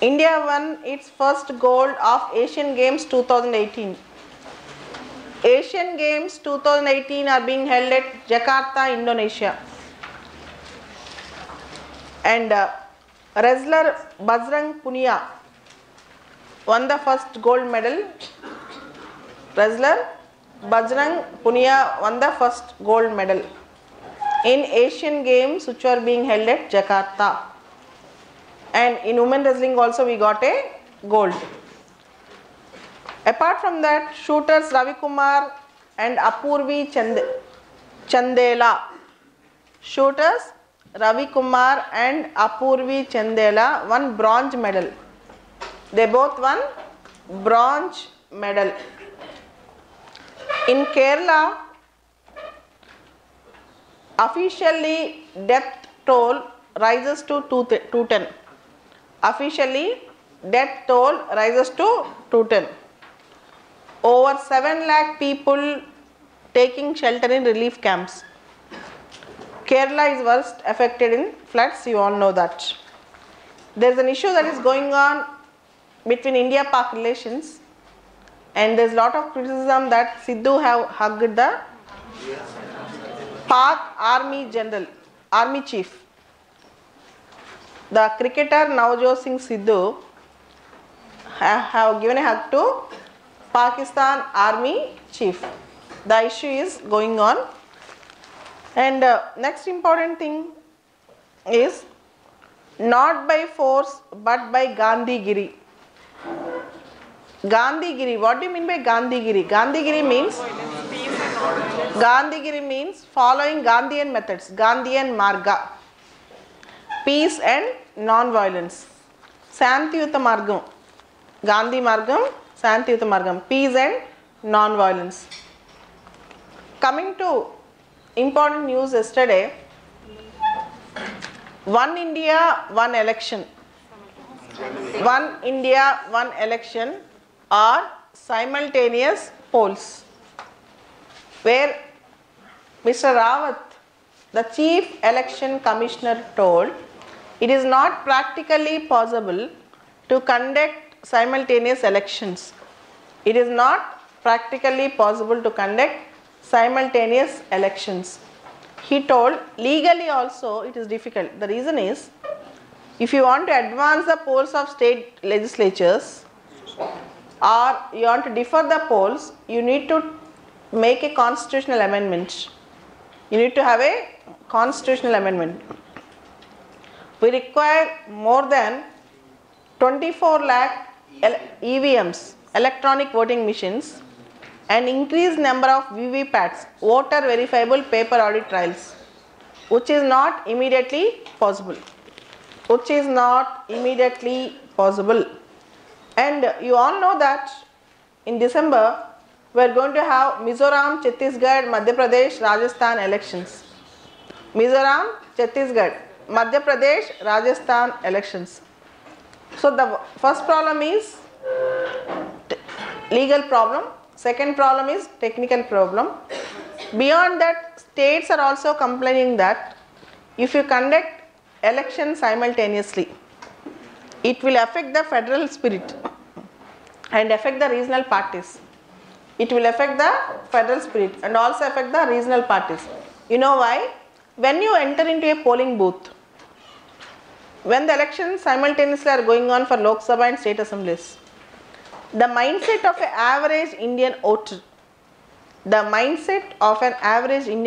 India won its first gold of Asian Games 2018. Asian Games 2018 are being held at Jakarta, Indonesia. And wrestler Bajrang Punia won the first gold medal. Wrestler Bajrang Punia won the first gold medal in Asian Games which were being held at Jakarta. And in women wrestling also we got a gold. Apart from that, shooters Ravi Kumar and Apurvi Chandela. Shooters Ravi Kumar and Apurvi Chandela won bronze medal. They both won bronze medal. In Kerala, officially death toll rises to 210. Officially death toll rises to 210. Over 7 lakh people taking shelter in relief camps. Kerala is worst affected in floods, you all know that. There is an issue that is going on between India-Pak relations, and there is a lot of criticism that Sidhu have hugged the Pak Army General, Army Chief. The cricketer Navjot Singh Sidhu have given a hug to Pakistan Army Chief. The issue is going on. And next important thing is not by force but by Gandhigiri. Gandhigiri, what do you mean by Gandhigiri? Gandhigiri means following Gandhian methods, Gandhian Marga. Peace and non-violence. Santiyuta Margam. Gandhi Margam, Santiyuta Margam. Peace and non-violence. Coming to important news yesterday, One India, One Election. One India, One Election are simultaneous polls where Mr. Rawat, the Chief Election Commissioner, told it is not practically possible to conduct simultaneous elections. It is not practically possible to conduct simultaneous elections. He told legally also it is difficult. The reason is, if you want to advance the polls of state legislatures or you want to defer the polls, you need to make a constitutional amendment. You need to have a constitutional amendment. We require more than 24 lakh EVMs, electronic voting machines, and increased number of VVPATs, voter verifiable paper audit trials, which is not immediately possible. And you all know that in December we are going to have Mizoram, Chhattisgarh, Madhya Pradesh, Rajasthan elections. Mizoram, Chhattisgarh, Madhya Pradesh, Rajasthan elections. So the first problem is legal problem. Second problem is technical problem. Beyond that, states are also complaining that if you conduct elections simultaneously, it will affect the federal spirit and affect the regional parties. It will affect the federal spirit and also affect the regional parties. You know why? When you enter into a polling booth, when the elections simultaneously are going on for Lok Sabha and state assemblies, the mindset of an average Indian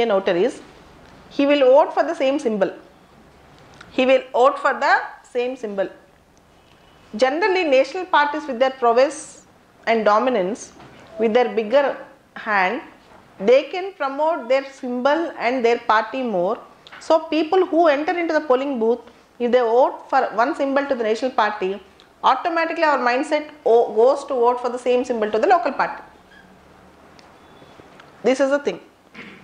voter, is he will vote for the same symbol. Generally, national parties with their prowess and dominance, with their bigger hand, they can promote their symbol and their party more. So people who enter into the polling booth, if they vote for one symbol to the national party, automatically our mindset goes to vote for the same symbol to the local party. This is the thing.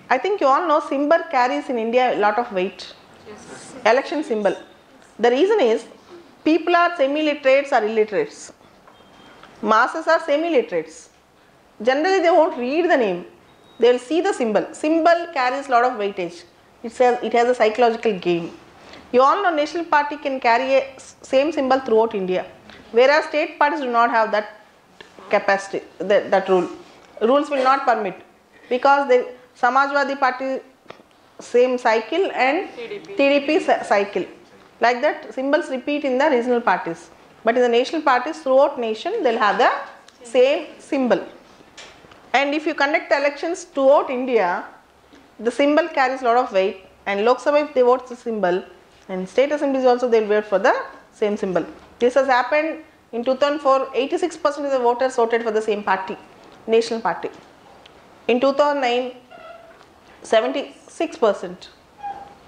I think you all know symbol carries in India a lot of weight. Yes. Election symbol. The reason is people are semi-literates or illiterates. Masses are semi-literates. Generally they won't read the name. They will see the symbol. Symbol carries a lot of weightage. It has a psychological game. You all know national party can carry a same symbol throughout India. Whereas state parties do not have that capacity, that rule. Rules will not permit, because the Samajwadi Party same cycle and TDP cycle. Like that, symbols repeat in the regional parties. But in the national parties throughout nation, they will have the same symbol. And if you conduct elections throughout India, the symbol carries a lot of weight, and Lok Sabha, if they vote the symbol, and state assemblies also they will vote for the same symbol. This has happened in 2004, 86% of the voters voted for the same party, national party. In 2009, 76%.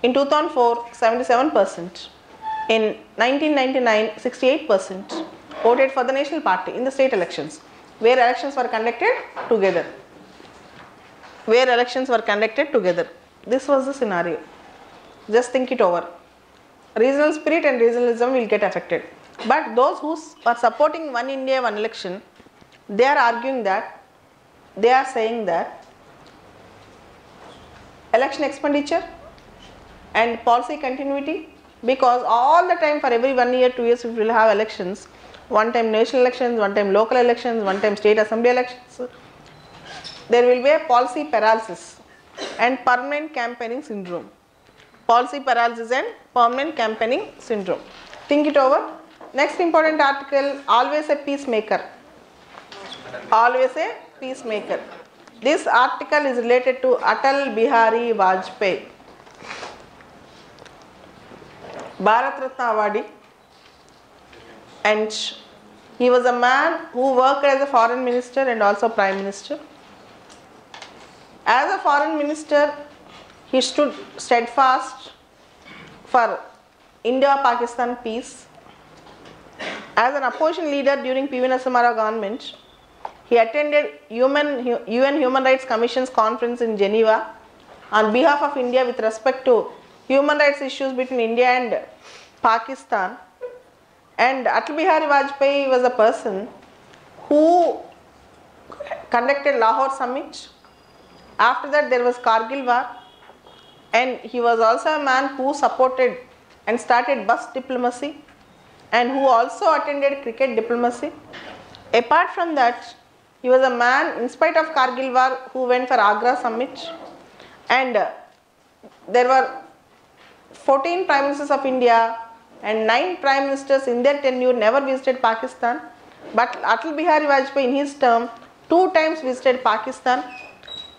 In 2004, 77%. In 1999, 68% voted for the national party in the state elections, where elections were conducted together. This was the scenario. Just think it over. Regional spirit and regionalism will get affected. But those who are supporting one India, one election, they are arguing that, they are saying that election expenditure and policy continuity, because all the time for every 1 year, 2 years we will have elections, one time national elections, one time local elections, one time state assembly elections. There will be a policy paralysis and permanent campaigning syndrome. Policy paralysis and permanent campaigning syndrome. Think it over. Next important article, always a peacemaker. Always a peacemaker. This article is related to Atal Bihari Vajpayee, Bharat Ratna awardee, and he was a man who worked as a foreign minister and also prime minister. As a foreign minister, he stood steadfast for India-Pakistan peace. As an opposition leader during P.V. Narasimha Rao government, he attended UN Human Rights Commission's conference in Geneva on behalf of India with respect to human rights issues between India and Pakistan. And Atal Bihari Vajpayee was a person who conducted Lahore summit. After that there was Kargil war, and he was also a man who supported and started bus diplomacy, and who also attended cricket diplomacy. Apart from that, he was a man, in spite of Kargil war, who went for Agra summit, and there were 14 prime ministers of India and 9 prime ministers in their tenure never visited Pakistan. But Atal Bihari Vajpayee in his term 2 times visited Pakistan.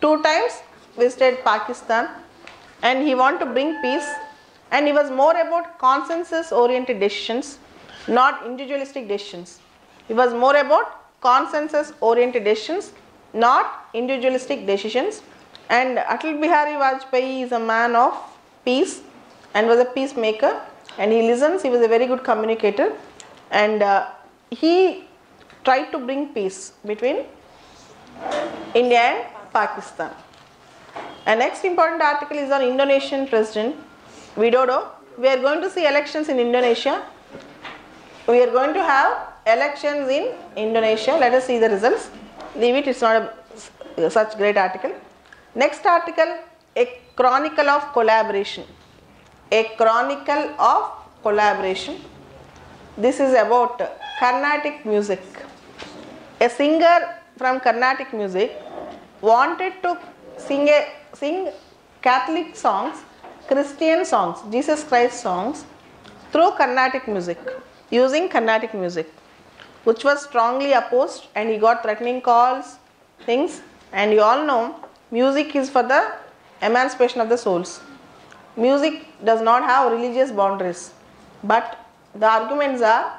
2 times visited Pakistan, and he wanted to bring peace, and he was more about consensus oriented decisions, not individualistic decisions. He was more about consensus oriented decisions, not individualistic decisions. And Atal Bihari Vajpayee is a man of peace and was a peacemaker, and he listens, he was a very good communicator, and he tried to bring peace between India and Pakistan. And next important article is on Indonesian President Widodo. We are going to see elections in Indonesia. We are going to have elections in Indonesia. Let us see the results. Leave it, it's not such great article. Next article, a chronicle of collaboration. A chronicle of collaboration. This is about Carnatic music. A singer from Carnatic music wanted to sing Catholic songs, Christian songs, Jesus Christ songs through Carnatic music, using Carnatic music, which was strongly opposed, and he got threatening calls, things. And you all know music is for the emancipation of the souls. Music does not have religious boundaries, but the arguments are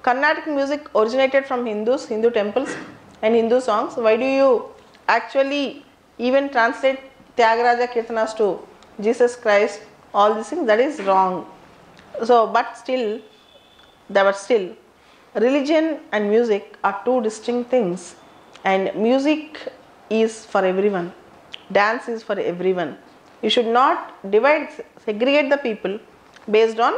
Carnatic music originated from Hindus, Hindu temples and Hindu songs. Why do you actually even translate Tyagaraja Kirtanas to Jesus Christ? All these things, that is wrong. So, but still, religion and music are 2 distinct things, and music is for everyone, dance is for everyone. You should not segregate the people based on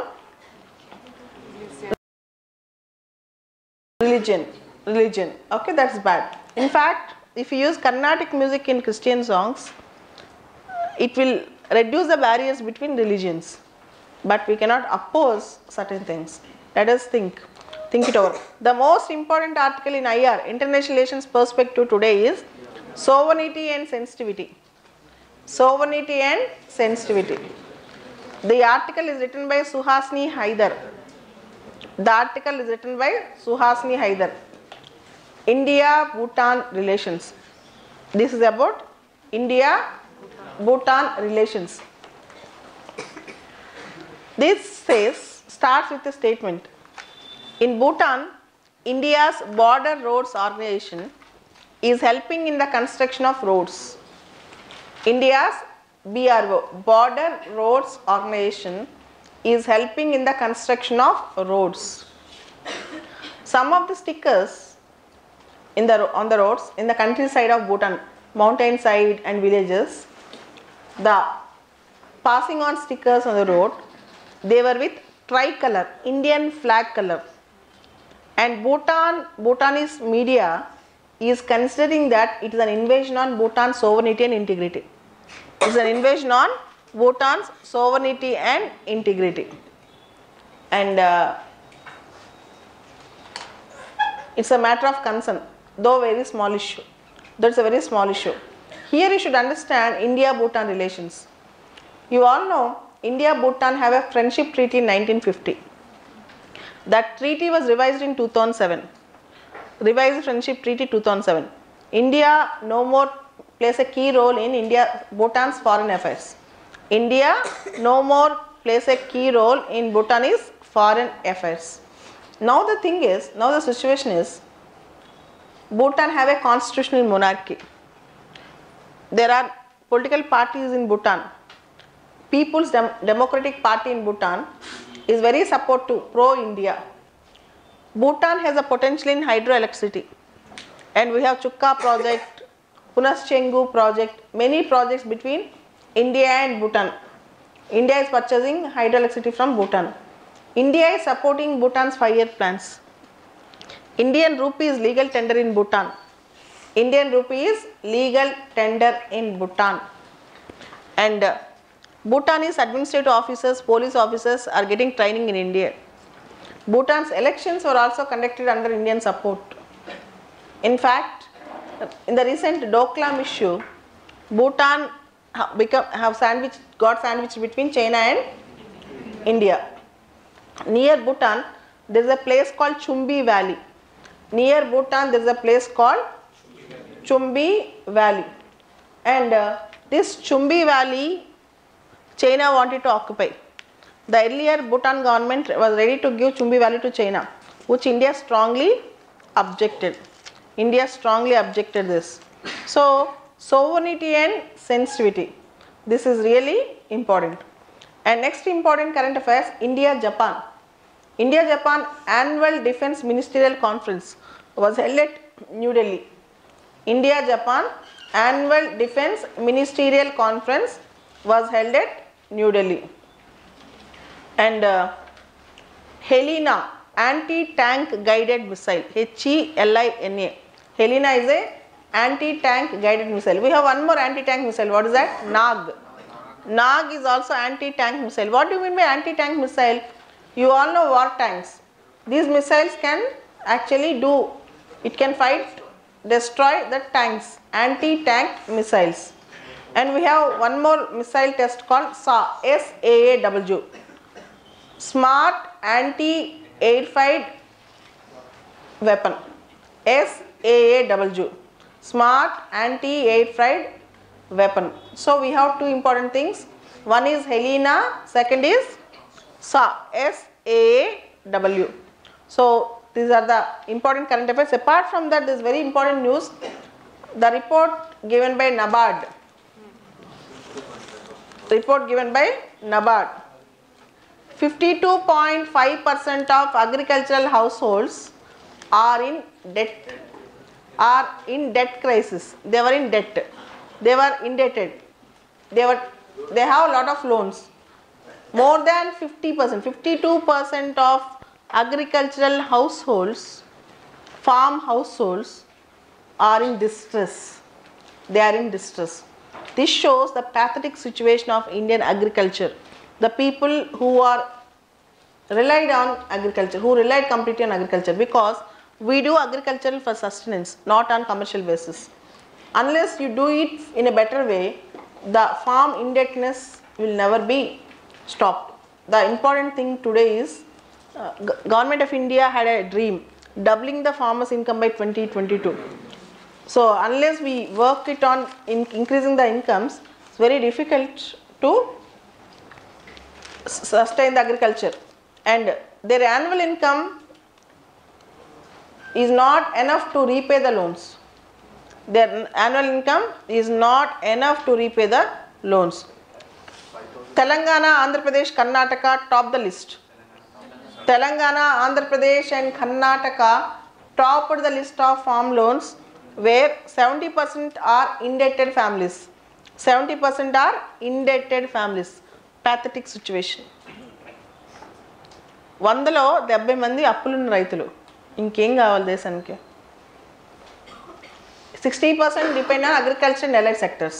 religion. Okay, that's bad. In fact, if you use Carnatic music in Christian songs, it will reduce the barriers between religions. But we cannot oppose certain things. Let us think Think it over. The most important article in IR, International Relations Perspective today is sovereignty and sensitivity. Sovereignty and sensitivity. The article is written by Suhasini Haidar. The article is written by Suhasini Haidar. India-Bhutan relations. This is about India-Bhutan relations. This starts with a statement. In Bhutan, India's Border Roads Organization is helping in the construction of roads. India's BRO, Border Roads Organization, is helping in the construction of roads. Some of the stickers on the roads in the countryside of Bhutan, mountain side and villages, the passing on stickers on the road, they were with tricolor, Indian flag color. And Bhutanese media is considering that it is an invasion on Bhutan's sovereignty and integrity. It is an invasion on Bhutan's sovereignty and integrity. And it's a matter of concern, though very small issue. That's a very small issue. Here you should understand India-Bhutan relations. You all know India-Bhutan have a friendship treaty in 1950. That treaty was revised in 2007. Revised friendship treaty 2007. India no more plays a key role in Bhutan's foreign affairs. India no more plays a key role in Bhutanese foreign affairs. Now the thing is, now the situation is, Bhutan have a constitutional monarchy. There are political parties in Bhutan. People's Democratic Party in Bhutan is very supportive, pro-India. Bhutan has a potential in hydroelectricity, and we have Chukka project, Punaschengu project, many projects between India and Bhutan. India is purchasing hydroelectricity from Bhutan. India is supporting Bhutan's 5-year plans. Indian rupee is legal tender in Bhutan. Indian rupee is legal tender in Bhutan. And Bhutanese administrative officers, police officers are getting training in India. Bhutan's elections were also conducted under Indian support. In fact, in the recent Doklam issue, Bhutan got sandwiched between China and India. Near Bhutan, there is a place called Chumbi Valley. Near Bhutan, there is a place called Chumbi Valley. And this Chumbi Valley, China wanted to occupy. The earlier Bhutan government was ready to give Chumbi Valley to China, which India strongly objected. India strongly objected this. So, sovereignty and sensitivity. This is really important. And next important current affairs, India-Japan. India-Japan Annual Defence Ministerial Conference was held at New Delhi. India-Japan Annual Defence Ministerial Conference was held at New Delhi. And Helena, anti-tank guided missile, HELINA. Helena is a anti-tank guided missile. We have one more anti-tank missile. What is that? NAG. NAG is also anti-tank missile. What do you mean by anti-tank missile? You all know war tanks. These missiles can actually it can fight, destroy the tanks, anti-tank missiles. And we have one more missile test called SAAW, Smart Anti-Airfield Weapon, SAAW, Smart Anti-Airfield Weapon. So we have two important things. One is Helena, second is SAAW. So these are the important current affairs. Apart from that, there is very important news. The report given by NABARD. 52.5% of agricultural households are in debt. Crisis. They were in debt. They were indebted. They have a lot of loans. More than 50%, 52% of agricultural households, farm households are in distress. They are in distress. This shows the pathetic situation of Indian agriculture. The people who are relied on agriculture, who relied completely on agriculture, because we do agriculture for sustenance, not on commercial basis. Unless you do it in a better way, the farm indebtedness will never be stopped. The important thing today is Government of India had a dream, doubling the farmers' income by 2022. So unless we work it on increasing the incomes, it's very difficult to sustain the agriculture, and their annual income is not enough to repay the loans. Their annual income is not enough to repay the loans. Telangana, Andhra Pradesh, Karnataka top the list. Telangana, Andhra Pradesh and Karnataka topped the list of farm loans, where 70% are indebted families. 70% are indebted families. Pathetic situation. 100లో 70 మంది అప్పులున్న రైతులు. ఇంకేం కావాలి దేశానికి? 60% depend on agriculture and allied sectors.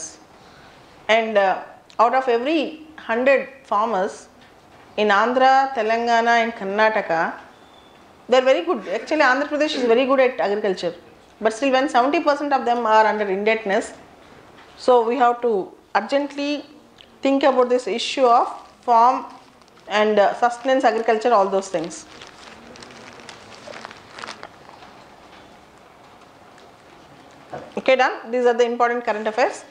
And out of every 100 farmers in Andhra, Telangana and Karnataka, they are very good. Actually, Andhra Pradesh is very good at agriculture. But still, when 70% of them are under indebtedness, so we have to urgently think about this issue of farm and sustenance agriculture, all those things. Okay, done. These are the important current affairs.